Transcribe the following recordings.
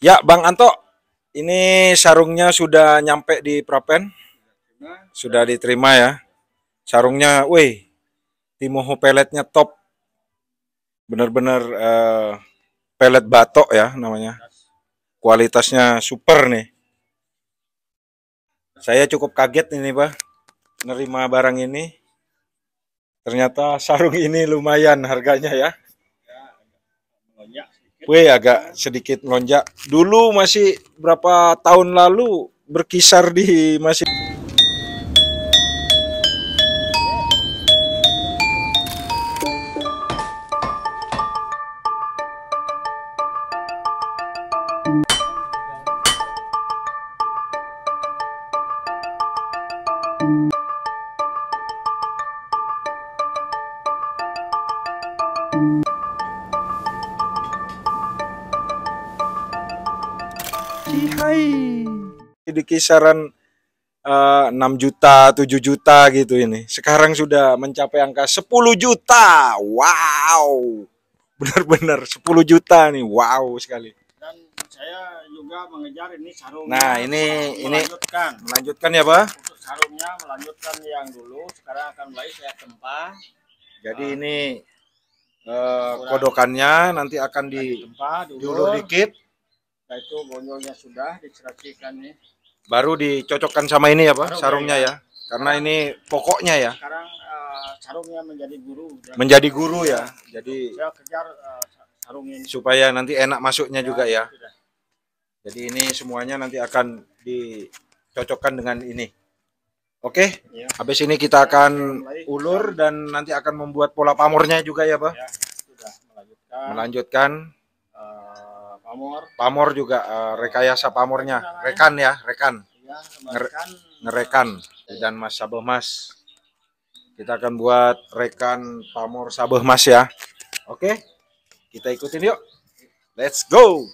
Ya, Bang Anto, ini sarungnya sudah nyampe di Prapen, sudah diterima ya. Sarungnya, wih, Timoho peletnya top, bener-bener pelet batok ya namanya. Kualitasnya super nih. Saya cukup kaget ini, Pak, nerima barang ini. Ternyata sarung ini lumayan harganya ya. Wih, agak sedikit melonjak. Dulu masih berapa tahun lalu berkisar di masih. Hai. Di kisaran 6 juta, 7 juta gitu ini. Sekarang sudah mencapai angka 10 juta. Wow. Benar-benar 10 juta nih. Wow sekali. Dan saya juga mengejar ini sarung. Nah, ini melanjutkan ya, Pak. Untuk sarungnya melanjutkan yang dulu, sekarang akan mulai saya tempa. Jadi ini kodokannya nanti akan Tempa diulur dikit. Setelah itu bonyolnya sudah diserasikan nih. Baru dicocokkan sama ini ya, Pak, Baru sarungnya ya. Karena ini pokoknya ya. Sekarang sarungnya menjadi guru. Menjadi guru ya. Jadi saya kejar sarung ini supaya nanti enak masuknya ya, juga ya. sudah. Jadi ini semuanya nanti akan dicocokkan dengan ini. Oke, Ya. habis ini kita akan ulur dan nanti akan membuat pola pamornya juga ya, Pak. Ya, sudah Melanjutkan pamor juga rekayasa pamornya, rekan ya, rekan. ya, Ngerekan dan Mas Sabeh Mas. Kita akan buat rekan pamor Sabeh Mas ya. Oke, kita ikutin yuk. Let's go.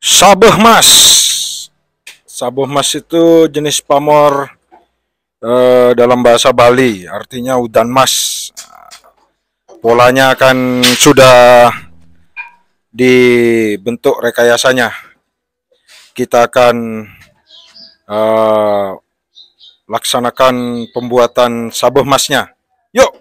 Sabeh Mas. Sabeh Mas itu jenis pamor dalam bahasa Bali, artinya udan mas. Polanya akan sudah dibentuk rekayasanya. Kita akan laksanakan pembuatan sabeh masnya. Yuk.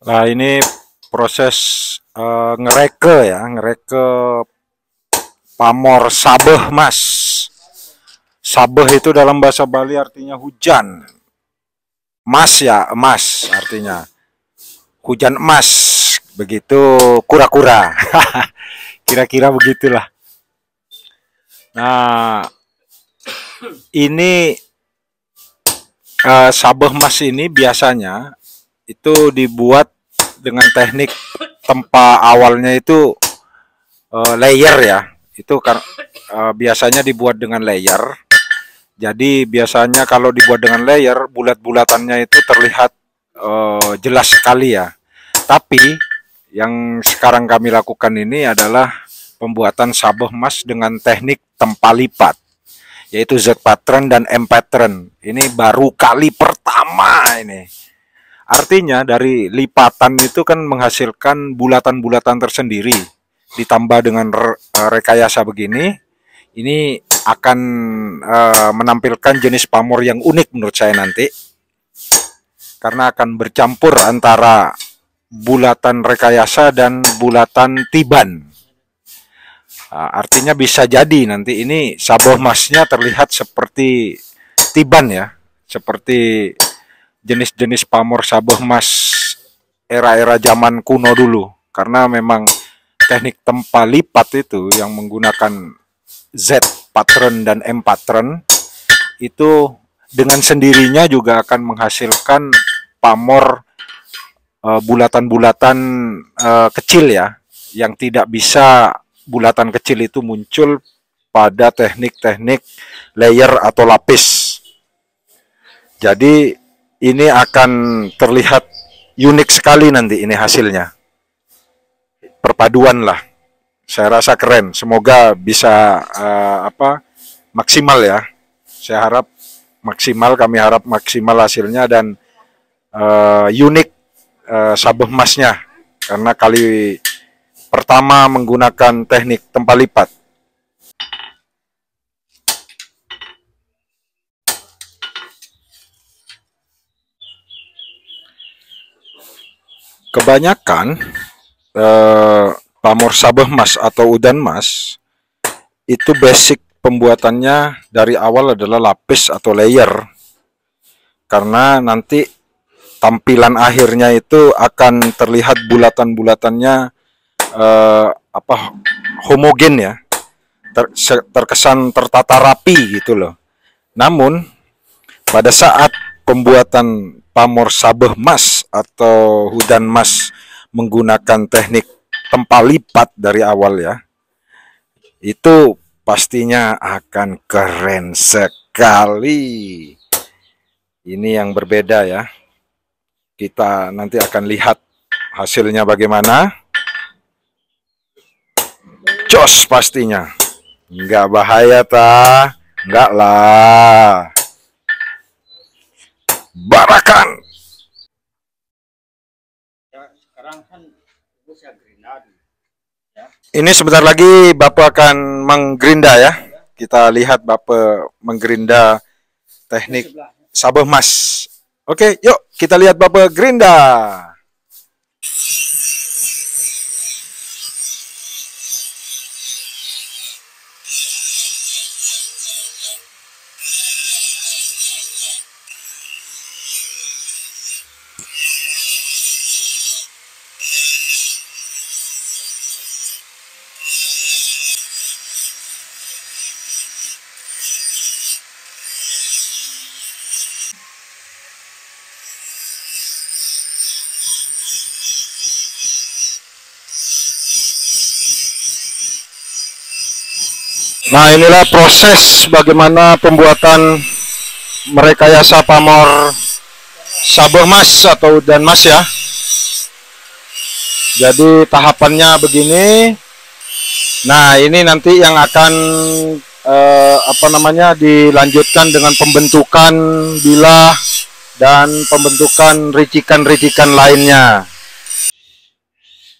Nah, ini proses ngereke ya, ngereke pamor sabeh mas. Sabeh itu dalam bahasa Bali artinya hujan. Mas ya, emas artinya. Hujan emas, begitu kura-kura. Kira-kira begitulah. Nah, ini sabeh mas ini biasanya itu dibuat dengan teknik tempa awalnya itu layer ya. Itu biasanya dibuat dengan layer. Jadi biasanya kalau dibuat dengan layer, bulat-bulatannya itu terlihat jelas sekali ya. Tapi yang sekarang kami lakukan ini adalah pembuatan sabeh mas dengan teknik tempa lipat, yaitu Z pattern dan M pattern. Ini baru kali pertama ini. Artinya dari lipatan itu kan menghasilkan bulatan-bulatan tersendiri. Ditambah dengan rekayasa begini, ini akan menampilkan jenis pamor yang unik menurut saya nanti. Karena akan bercampur antara bulatan rekayasa dan bulatan tiban. Artinya bisa jadi nanti ini sabeh masnya terlihat seperti tiban ya. Seperti jenis-jenis pamor sabeh mas era-era zaman kuno dulu, karena memang teknik tempa lipat itu yang menggunakan Z pattern dan M pattern itu dengan sendirinya juga akan menghasilkan pamor bulatan-bulatan kecil ya, yang tidak bisa bulatan kecil itu muncul pada teknik-teknik layer atau lapis. Jadi ini akan terlihat unik sekali nanti ini hasilnya. Perpaduan lah. Saya rasa keren. Semoga bisa maksimal ya. Saya harap maksimal, kami harap maksimal hasilnya dan unik sabeh emasnya karena kali pertama menggunakan teknik tempat lipat. Kebanyakan pamor sabeh emas atau udan emas itu basic pembuatannya dari awal adalah lapis atau layer, karena nanti tampilan akhirnya itu akan terlihat bulatan-bulatannya homogen ya, terkesan tertata rapi gitu loh. Namun pada saat pembuatan pamor sabeh emas atau hudan emas menggunakan teknik tempa lipat dari awal ya, itu pastinya akan keren sekali. Ini yang berbeda ya. Kita nanti akan lihat hasilnya bagaimana. Jos pastinya. Nggak bahaya ta? Nggak lah. Barakan. Ya, sekarang kan itu saya gerinda dulu. Ya. Ini sebentar lagi Bapak akan menggerinda ya. Kita lihat Bapak menggerinda teknik sabeh emas. Oke, yuk kita lihat Bapak gerinda. Nah, inilah proses bagaimana pembuatan merekayasa pamor sabeh emas atau udan emas ya. Jadi tahapannya begini. Nah, ini nanti yang akan dilanjutkan dengan pembentukan bilah dan pembentukan ricikan-ricikan lainnya.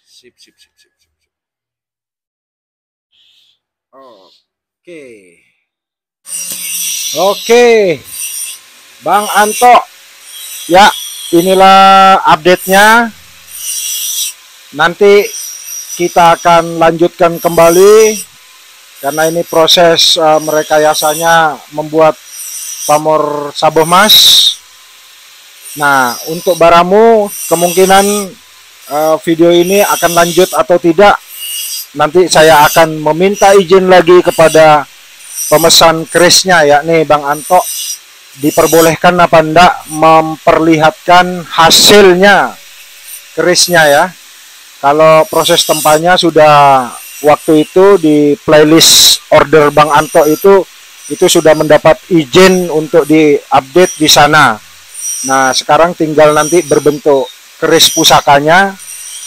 Sip. Oke, Bang Anto, ya inilah update-nya. Nanti kita akan lanjutkan kembali karena ini proses merekayasanya membuat pamor sabeh emas. Nah, untuk Baramu kemungkinan video ini akan lanjut atau tidak, nanti saya akan meminta izin lagi kepada pemesan kerisnya, yakni Bang Anto, diperbolehkan apa enggak memperlihatkan hasilnya kerisnya ya. Kalau proses tempanya sudah waktu itu di playlist order Bang Anto itu sudah mendapat izin untuk diupdate di sana. Nah, sekarang tinggal nanti berbentuk keris pusakanya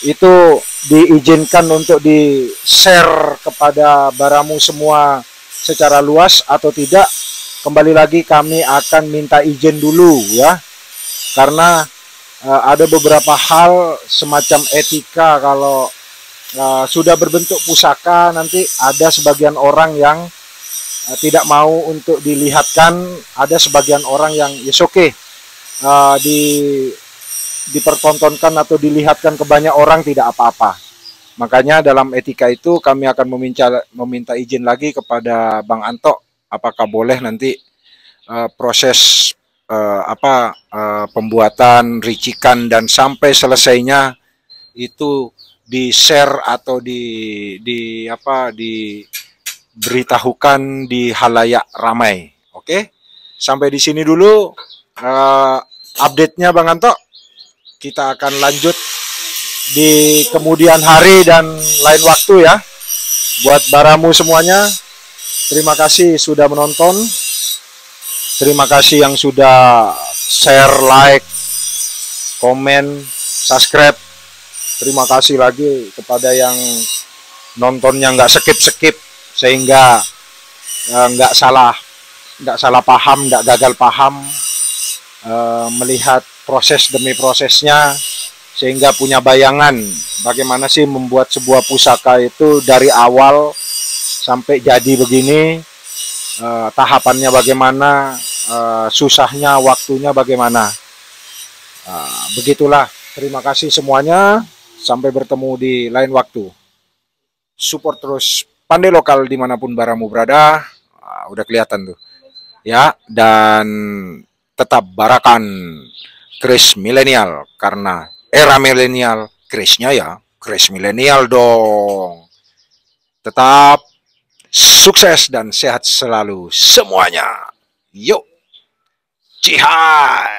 itu diizinkan untuk di-share kepada Baramu semua secara luas atau tidak. Kembali lagi kami akan minta izin dulu ya. Karena ada beberapa hal semacam etika kalau sudah berbentuk pusaka, nanti ada sebagian orang yang tidak mau untuk dilihatkan, ada sebagian orang yang yes oke, dipertontonkan atau dilihatkan ke banyak orang tidak apa-apa. Makanya dalam etika itu kami akan meminta izin lagi kepada Bang Anto, apakah boleh nanti proses pembuatan ricikan dan sampai selesainya itu di-share atau diberitahukan di halayak ramai. Oke, sampai di sini dulu update-nya Bang Anto. kita akan lanjut di kemudian hari dan lain waktu ya. Buat Baramu semuanya, terima kasih sudah menonton. Terima kasih yang sudah share, like, komen, subscribe. Terima kasih lagi kepada yang nontonnya nggak skip sehingga nggak salah paham, nggak gagal paham, melihat proses demi prosesnya sehingga punya bayangan bagaimana sih membuat sebuah pusaka itu dari awal sampai jadi begini, tahapannya bagaimana, susahnya, waktunya bagaimana. Begitulah. Terima kasih semuanya. Sampai bertemu di lain waktu. Support terus Pandai Lokal dimanapun Baramu berada. Udah kelihatan tuh. Ya, dan tetap barakan Kris milenial. Karena era milenial, Krisnya ya, Kris milenial dong. Tetap sukses dan sehat selalu semuanya. Yuk, Cihai.